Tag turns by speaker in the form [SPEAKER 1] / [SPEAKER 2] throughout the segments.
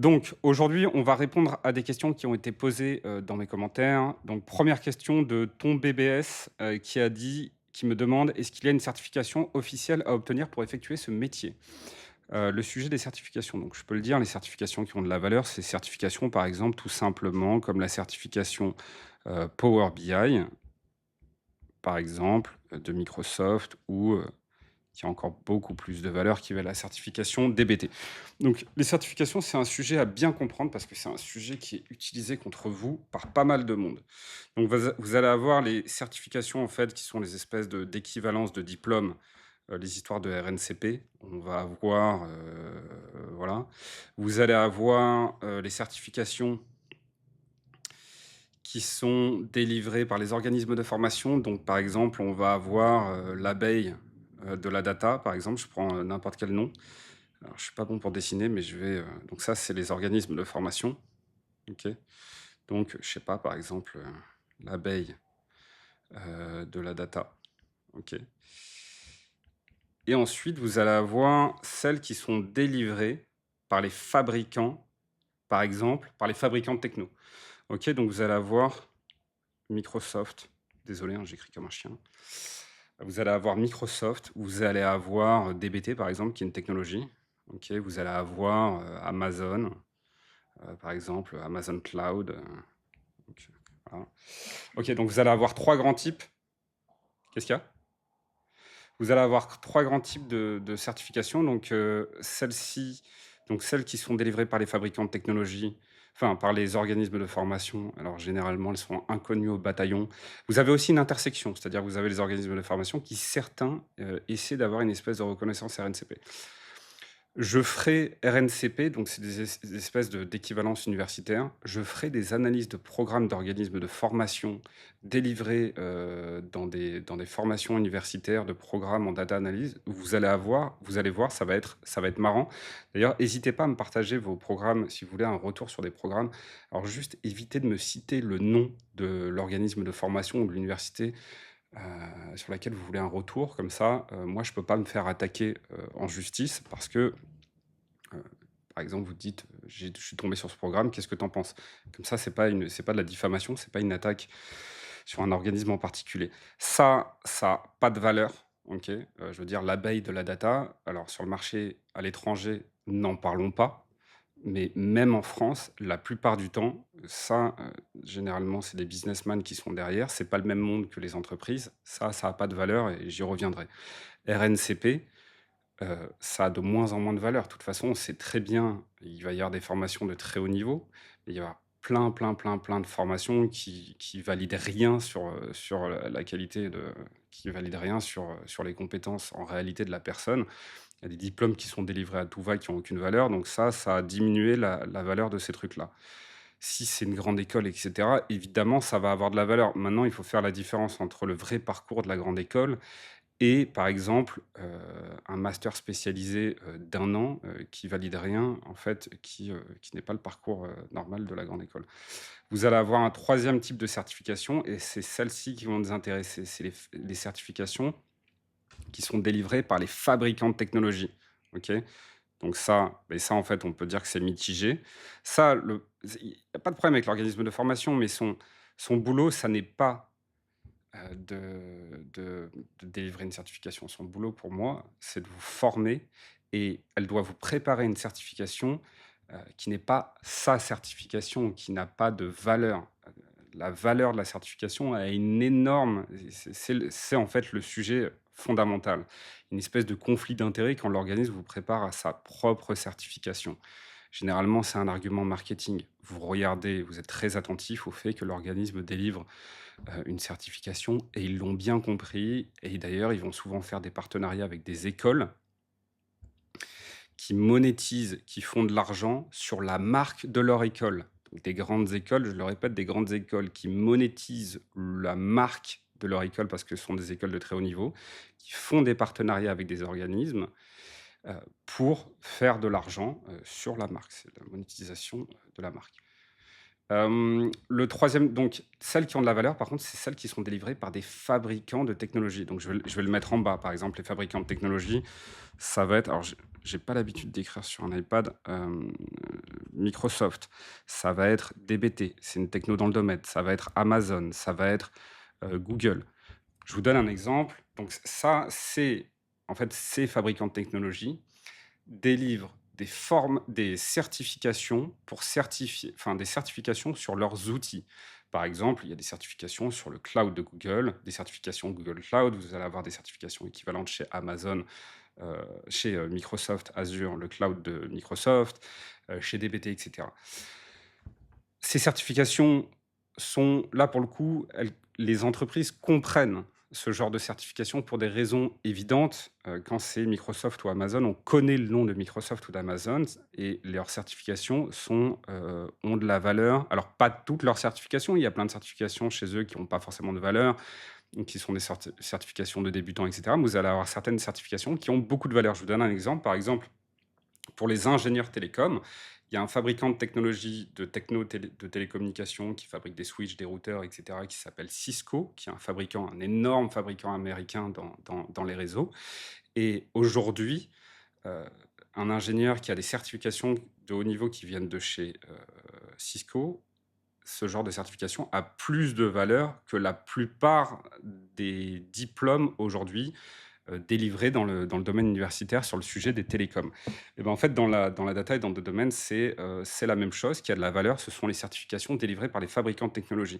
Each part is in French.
[SPEAKER 1] Donc aujourd'hui, on va répondre à des questions qui ont été posées, dans mes commentaires. Donc première question de Ton BBS, qui me demande: «Est-ce qu'il y a une certification officielle à obtenir pour effectuer ce métier?» Le sujet des certifications, donc je peux le dire, les certifications qui ont de la valeur, c'est certifications, par exemple, tout simplement comme la certification, Power BI, par exemple, de Microsoft ou, qui a encore beaucoup plus de valeur, qui va la certification DBT. Donc les certifications, c'est un sujet à bien comprendre parce que c'est un sujet qui est utilisé contre vous par pas mal de monde. Donc vous allez avoir les certifications, en fait, qui sont les espèces d'équivalence de diplômes, les histoires de RNCP. On va avoir, voilà. Vous allez avoir, les certifications qui sont délivrées par les organismes de formation. Donc, par exemple, on va avoir, l'abeille, de la data, par exemple, je prends, n'importe quel nom. Alors, je suis pas bon pour dessiner, mais je vais, donc ça, c'est les organismes de formation, OK? Donc, je sais pas, par exemple, l'abeille, de la data, OK? Et ensuite, vous allez avoir celles qui sont délivrées par les fabricants, par exemple, par les fabricants de techno, OK? Donc vous allez avoir Microsoft, désolé, hein, j'écris comme un chien. Vous allez avoir Microsoft, vous allez avoir, DBT, par exemple, qui est une technologie, OK? Vous allez avoir, Amazon, par exemple, Amazon Cloud, donc voilà. OK, donc vous allez avoir 3 grands types. Qu'est-ce qu'il y a? Vous allez avoir 3 grands types de certifications, donc celles-ci, donc celles qui sont délivrées par les fabricants de technologies, enfin par les organismes de formation. Alors généralement, elles sont inconnues au bataillon. Vous avez aussi une intersection, c'est-à-dire vous avez les organismes de formation qui certains, essaient d'avoir une espèce de reconnaissance RNCP. Je ferai RNCP, donc c'est des espèces d'équivalence universitaire. Je ferai des analyses de programmes d'organismes de formation délivrés, dans des formations universitaires de programmes en data analyse. Vous allez voir, ça va être marrant. D'ailleurs, n'hésitez pas à me partager vos programmes, si vous voulez un retour sur des programmes. Alors juste évitez de me citer le nom de l'organisme de formation ou de l'université, sur laquelle vous voulez un retour. Comme ça, moi je peux pas me faire attaquer, en justice parce que, Heu, par exemple, vous dites: Je suis tombé sur ce programme, qu'est-ce que tu en penses?» Comme ça, c'est pas de la diffamation, c'est pas une attaque sur un organisme en particulier. Ça a pas de valeur, OK? Je veux dire l'abeille de la data, alors sur le marché à l'étranger, n'en parlons pas, mais même en France, la plupart du temps, ça, généralement, c'est des businessmen qui sont derrière, c'est pas le même monde que les entreprises. Ça a pas de valeur et j'y reviendrai. RNCP, ça a de moins en moins de valeur. De toute façon, on sait très bien, il va y avoir des formations de très haut niveau, mais il y aura plein, plein, plein, plein de formations qui valident rien sur la qualité qui valident rien sur les compétences en réalité de la personne. Il y a des diplômes qui sont délivrés à tout va, qui ont aucune valeur, donc ça a diminué la valeur de ces trucs-là. Si c'est une grande école et cetera, évidemment, ça va avoir de la valeur. Maintenant, il faut faire la différence entre le vrai parcours de la grande école et par exemple, un master spécialisé, d'1 an, qui valide rien, en fait, qui n'est pas le parcours, normal de la grande école. Vous allez avoir un troisième type de certification et c'est celles-ci qui vont nous intéresser. C'est les certifications qui sont délivrées par les fabricants de technologies, OK? Donc ça, en fait, on peut dire que c'est mitigé. Ça, il y a pas de problème avec l'organisme de formation, mais son boulot, ça n'est pas de délivrer une certification. Son boulot pour moi, c'est de vous former et elle doit vous préparer une certification, qui n'est pas sa certification, qui n'a pas de valeur. La valeur de la certification a une énorme c'est en fait le sujet fondamental. Une espèce de conflit d'intérêts quand l'organisme vous prépare à sa propre certification. Généralement, c'est un argument marketing. Vous regardez, vous êtes très attentif au fait que l'organisme délivre une certification et ils l'ont bien compris et d'ailleurs, ils vont souvent faire des partenariats avec des écoles qui monétisent, qui font de l'argent sur la marque de leur école. Donc des grandes écoles, je le répète, des grandes écoles qui monétisent la marque de leur école parce que ce sont des écoles de très haut niveau, qui font des partenariats avec des organismes, pour faire de l'argent, sur la marque. C'est la monétisation, de la marque. Le troisième, donc celles qui ont de la valeur, par contre, c'est celles qui sont délivrées par des fabricants de technologies. Donc je vais le mettre en bas, par exemple, les fabricants de technologies, ça va être alors j'ai pas l'habitude d'écrire sur un iPad, Microsoft, ça va être DBT, c'est une techno dans le domaine, ça va être Amazon, ça va être, Google. Je vous donne un exemple, donc ça, c'est en fait, ces fabricants de technologies délivrent des certifications pour certifier enfin, des certifications sur leurs outils. Par exemple, il y a des certifications sur le cloud de Google, des certifications Google Cloud, vous allez avoir des certifications équivalentes chez Amazon, chez, Microsoft Azure, le cloud de Microsoft, chez DBT et cetera. Ces certifications sont là pour le coup, les entreprises comprennent ce genre de certification pour des raisons évidentes. Quand c'est Microsoft ou Amazon, on connaît le nom de Microsoft ou d'Amazon et leurs certifications ont de la valeur. Alors pas toutes leurs certifications, il y a plein de certifications chez eux qui n'ont pas forcément de valeur, qui sont des certifications de débutants et cetera. Mais vous allez avoir certaines certifications qui ont beaucoup de valeur. Je vous donne un exemple. Par exemple, pour les ingénieurs télécoms, il y a un fabricant de technologies de télécommunications qui fabrique des switches, des routeurs, et cetera, qui s'appelle Cisco, qui est un énorme fabricant américain dans les réseaux. Et aujourd'hui, heu, un ingénieur qui a des certifications de haut niveau qui viennent de chez, Cisco, ce genre de certification a plus de valeur que la plupart des diplômes aujourd'hui, délivrés dans le domaine universitaire sur le sujet des télécoms. Et ben, en fait, dans la data et dans d'autres domaines, c'est la même chose qui a de la valeur. Ce sont les certifications délivrées par les fabricants de technologies.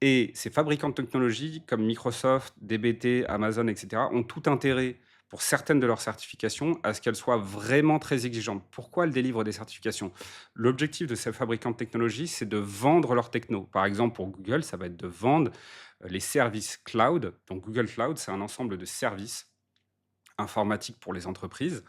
[SPEAKER 1] Et ces fabricants de technologies comme Microsoft, DBT, Amazon, et cetera, ont tout intérêt, pour certaines de leurs certifications, à ce qu'elles soient vraiment très exigeantes. Pourquoi elles délivrent des certifications? L'objectif de ces fabricants de technologies, c'est de vendre leurs techno. Par exemple, pour Google, ça va être de vendre, les services cloud. Donc Google Cloud, c'est un ensemble de services informatiques pour les entreprises.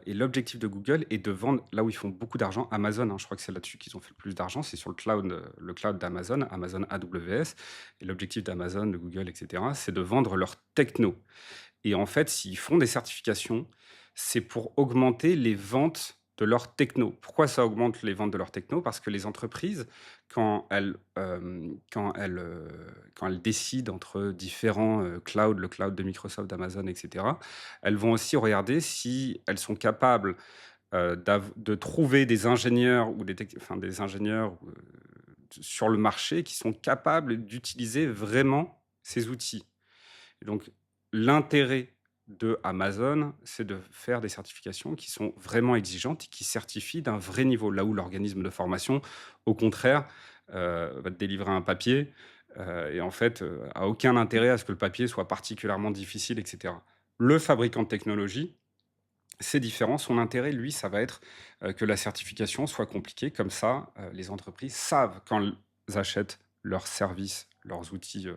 [SPEAKER 1] Et l'objectif de Google est de vendre là où ils font beaucoup d'argent. Amazon, hein, je crois que c'est là-dessus qu'ils ont fait le plus d'argent, c'est sur le cloud d'Amazon, Amazon AWS. Et l'objectif d'Amazon, de Google, et cetera, c'est de vendre leur techno. Et en fait, s'ils font des certifications, c'est pour augmenter les ventes de leur techno. Pourquoi ça augmente les ventes de leur techno? Parce que les entreprises, quand elles décident entre différents, clouds, le cloud de Microsoft, d'Amazon, et cetera, elles vont aussi regarder si elles sont capables, de trouver des ingénieurs ou des ingénieurs, sur le marché qui sont capables d'utiliser vraiment ces outils. Et donc, l'intérêt de Amazon, c'est de faire des certifications qui sont vraiment exigeantes et qui certifient d'un vrai niveau. Là où l'organisme de formation, au contraire, va te délivrer un papier, et en fait, a aucun intérêt à ce que le papier soit particulièrement difficile, et cetera. Le fabricant de technologie, c'est différent. Son intérêt, lui, ça va être, que la certification soit compliquée. Comme ça, les entreprises savent quand elles achètent leurs services, leurs outils, de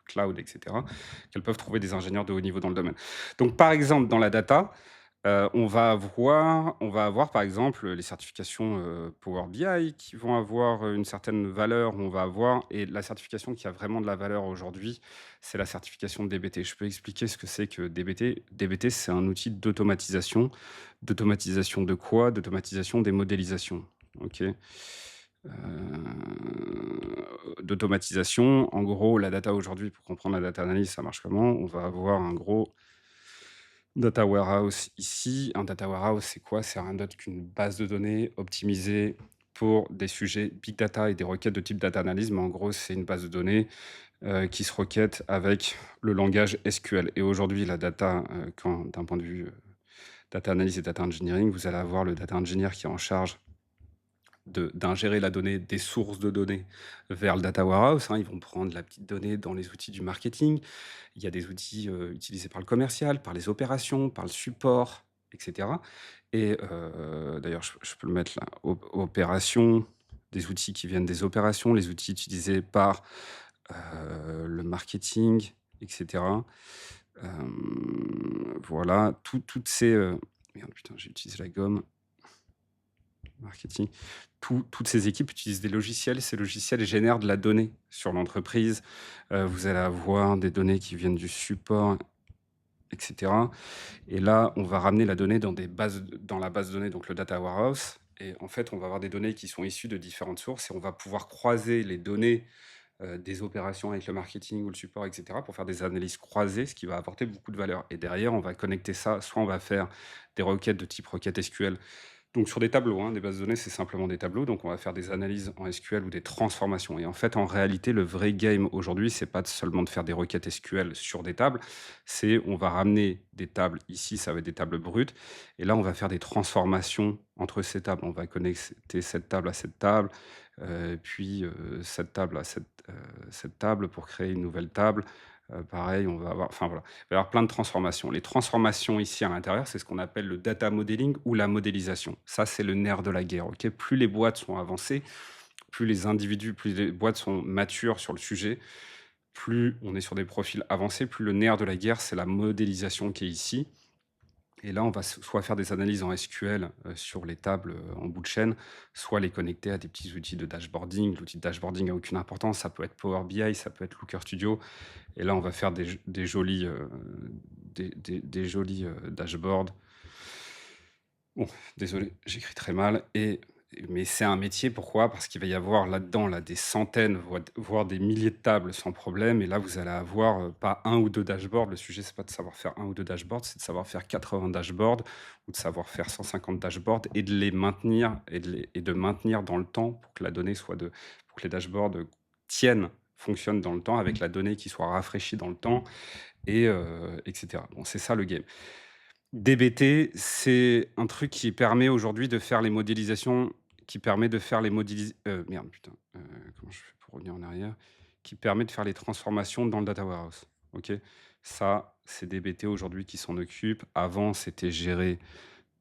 [SPEAKER 1] cloud, et cetera, qu'elles peuvent trouver des ingénieurs de haut niveau dans le domaine. Donc par exemple, dans la data, on va avoir, par exemple, les certifications, Power BI qui vont avoir, une certaine valeur. On va avoir et la certification qui a vraiment de la valeur aujourd'hui, c'est la certification de DBT. Je peux expliquer ce que c'est que DBT? DBT, c'est un outil d'automatisation. D'automatisation de quoi? D'automatisation des modélisations. OK? D'automatisation, en gros, la data aujourd'hui, pour comprendre la data analyse, ça marche comment? On va avoir un gros data warehouse ici. Un data warehouse, c'est quoi? C'est rien d'autre qu'une base de données optimisée pour des sujets big data et des requêtes de type data analyse. Mais en gros, c'est une base de données qui se requête avec le langage SQL. Et aujourd'hui, la data, d'un point de vue data analyse et data engineering, vous allez avoir le data engineer qui est en charge d'ingérer la donnée des sources de données vers le data warehouse, hein. Ils vont prendre la petite donnée dans les outils du marketing. Il y a des outils utilisés par le commercial, par les opérations, par le support, etc. Et d'ailleurs, je peux le mettre là, opérations, des outils qui viennent des opérations, les outils utilisés par le marketing, etc. Voilà, toutes ces... merde, putain, j'ai utilisé la gomme. Marketing. Toutes ces équipes utilisent des logiciels. Ces logiciels génèrent de la donnée sur l'entreprise. Vous allez avoir des données qui viennent du support, etc. Et là, on va ramener la donnée dans la base de données, donc le data warehouse. Et en fait, on va avoir des données qui sont issues de différentes sources et on va pouvoir croiser les données des opérations avec le marketing ou le support, etc., pour faire des analyses croisées, ce qui va apporter beaucoup de valeur. Et derrière, on va connecter ça, soit on va faire des requêtes de type requête SQL, donc sur des tableaux, hein, des bases de données, c'est simplement des tableaux, donc on va faire des analyses en SQL ou des transformations. Et en fait, en réalité, le vrai game aujourd'hui, c'est pas seulement de faire des requêtes SQL sur des tables, c'est on va ramener des tables, ici ça va être des tables brutes, et là on va faire des transformations entre ces tables. On va connecter cette table à cette table, puis cette table à cette table pour créer une nouvelle table. Pareil, on va avoir, enfin voilà, il va y avoir plein de transformations. Les transformations ici à l'intérieur, c'est ce qu'on appelle le data modeling ou la modélisation. Ça, c'est le nerf de la guerre. Ok, plus les boîtes sont avancées, plus les individus, plus les boîtes sont matures sur le sujet, plus on est sur des profils avancés, plus le nerf de la guerre, c'est la modélisation qui est ici. Et là, on va soit faire des analyses en SQL sur les tables en bout de chaîne, soit les connecter à des petits outils de dashboarding. L'outil de dashboarding n'a aucune importance. Ça peut être Power BI, ça peut être Looker Studio. Et là, on va faire des jolis, des jolis dashboards. Bon, désolé, j'écris très mal. Mais c'est un métier, pourquoi? Parce qu'il va y avoir là-dedans là, des centaines, voire des milliers de tables sans problème. Et là, vous allez avoir pas un ou deux dashboards. Le sujet, c'est pas de savoir faire un ou deux dashboards, c'est de savoir faire 80 dashboards ou de savoir faire 150 dashboards et de les maintenir et de maintenir dans le temps pour que la donnée soit pour que les dashboards tiennent, fonctionnent dans le temps avec la donnée qui soit rafraîchie dans le temps etc. Bon, c'est ça le game. DBT, c'est un truc qui permet aujourd'hui de faire les modélisations, qui permet de faire les merde, putain, comment je fais pour revenir en arrière? Qui permet de faire les transformations dans le data warehouse, OK? Ça, c'est DBT aujourd'hui qui s'en occupe. Avant, c'était géré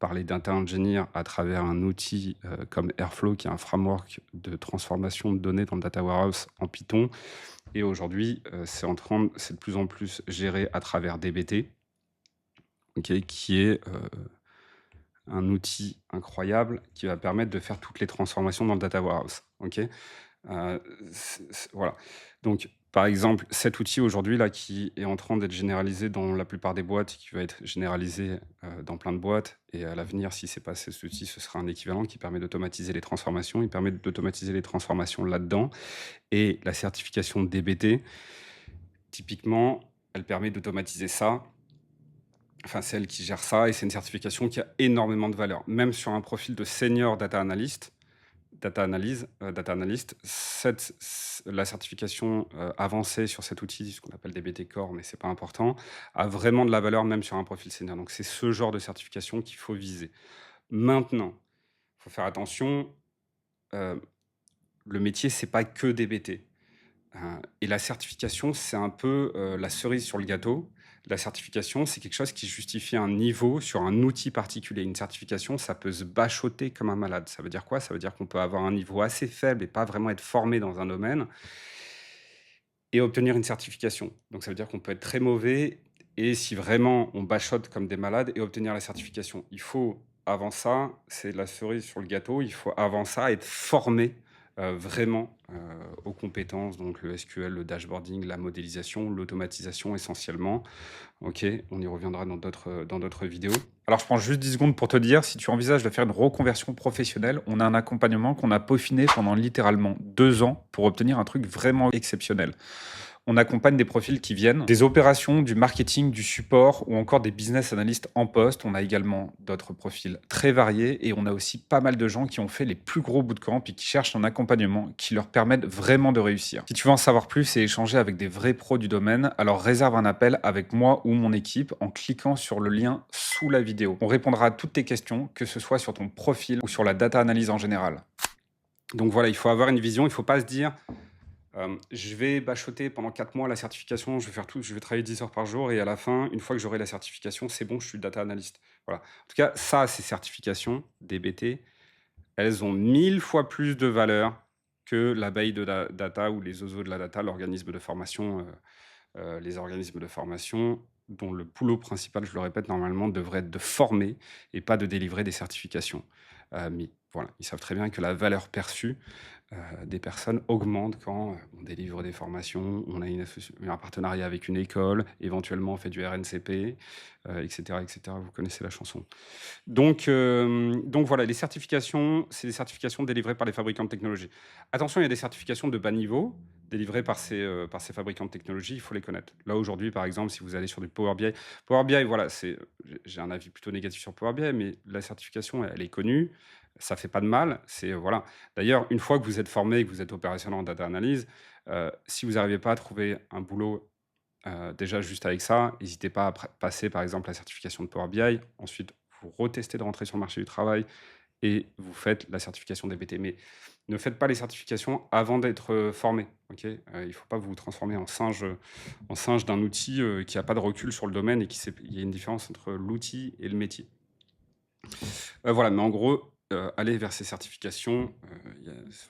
[SPEAKER 1] par les data engineers à travers un outil, comme Airflow, qui est un framework de transformation de données dans le data warehouse en Python. Et aujourd'hui, c'est de plus en plus géré à travers DBT, OK, qui est, un outil incroyable qui va permettre de faire toutes les transformations dans le data warehouse. OK. Voilà. Donc, par exemple, cet outil aujourd'hui là qui est en train d'être généralisé dans la plupart des boîtes, qui va être généralisé dans plein de boîtes, et à l'avenir, si c'est pas cet outil, ce sera un équivalent qui permet d'automatiser les transformations. Il permet d'automatiser les transformations là-dedans. Et la certification DBT, typiquement, elle permet d'automatiser ça. Enfin, c'est elle qui gère ça, et c'est une certification qui a énormément de valeur. Même sur un profil de senior data analyst, data analyst, la certification avancée sur cet outil, ce qu'on appelle DBT Core, mais c'est pas important, a vraiment de la valeur même sur un profil senior. Donc c'est ce genre de certification qu'il faut viser. Maintenant, il faut faire attention, le métier, c'est pas que DBT. Et la certification, c'est un peu la cerise sur le gâteau. La certification, c'est quelque chose qui justifie un niveau sur un outil particulier. Une certification, ça peut se bachoter comme un malade. Ça veut dire quoi? Ça veut dire qu'on peut avoir un niveau assez faible et pas vraiment être formé dans un domaine et obtenir une certification. Donc ça veut dire qu'on peut être très mauvais, et si vraiment on bachote comme des malades, et obtenir la certification. Il faut, avant ça, c'est la cerise sur le gâteau, il faut avant ça être formé vraiment aux compétences, donc le SQL, le dashboarding, la modélisation, l'automatisation essentiellement. Ok, on y reviendra dans d'autres vidéos.
[SPEAKER 2] Alors, je prends juste 10 secondes pour te dire, si tu envisages de faire une reconversion professionnelle, on a un accompagnement qu'on a peaufiné pendant littéralement 2 ans pour obtenir un truc vraiment exceptionnel. On accompagne des profils qui viennent des opérations, du marketing, du support ou encore des business analysts en poste. On a également d'autres profils très variés et on a aussi pas mal de gens qui ont fait les plus gros bootcamps et qui cherchent un accompagnement qui leur permette vraiment de réussir. Si tu veux en savoir plus et échanger avec des vrais pros du domaine, alors réserve un appel avec moi ou mon équipe en cliquant sur le lien sous la vidéo. On répondra à toutes tes questions, que ce soit sur ton profil ou sur la data analyse en général.
[SPEAKER 1] Donc voilà, il faut avoir une vision, il ne faut pas se dire je vais bachoter pendant 4 mois la certification, je vais faire tout, je vais travailler 10 heures par jour, et à la fin, une fois que j'aurai la certification, c'est bon, je suis data analyst. Voilà. En tout cas, ça, ces certifications, DBT, elles ont 1000 fois plus de valeur que l'abeille de la data ou les oiseaux de la data, l'organisme de formation, les organismes de formation dont le boulot principal, je le répète, normalement, devrait être de former et pas de délivrer des certifications. Mais voilà, ils savent très bien que la valeur perçue des personnes augmente quand on délivre des formations, on a un partenariat avec une école, éventuellement on fait du RNCP, etc., etc. Vous connaissez la chanson. Donc voilà, les certifications, c'est des certifications délivrées par les fabricants de technologies. Attention, il y a des certifications de bas niveau, délivrés par ces fabricants de technologie, il faut les connaître. Là, aujourd'hui, par exemple, si vous allez sur du Power BI, voilà, j'ai un avis plutôt négatif sur Power BI, mais la certification, elle est connue, ça fait pas de mal. Voilà. D'ailleurs, une fois que vous êtes formé et que vous êtes opérationnel en data analyse, si vous n'arrivez pas à trouver un boulot déjà juste avec ça, n'hésitez pas à passer, par exemple, la certification de Power BI. Ensuite, vous retestez de rentrer sur le marché du travail et vous faites la certification DBT. Mais ne faites pas les certifications avant d'être formé. Ok. Il ne faut pas vous transformer en singe d'un outil qui n'a pas de recul sur le domaine et il y a une différence entre l'outil et le métier. Voilà, mais en gros, aller vers ces certifications,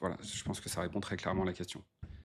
[SPEAKER 1] voilà, je pense que ça répond très clairement à la question.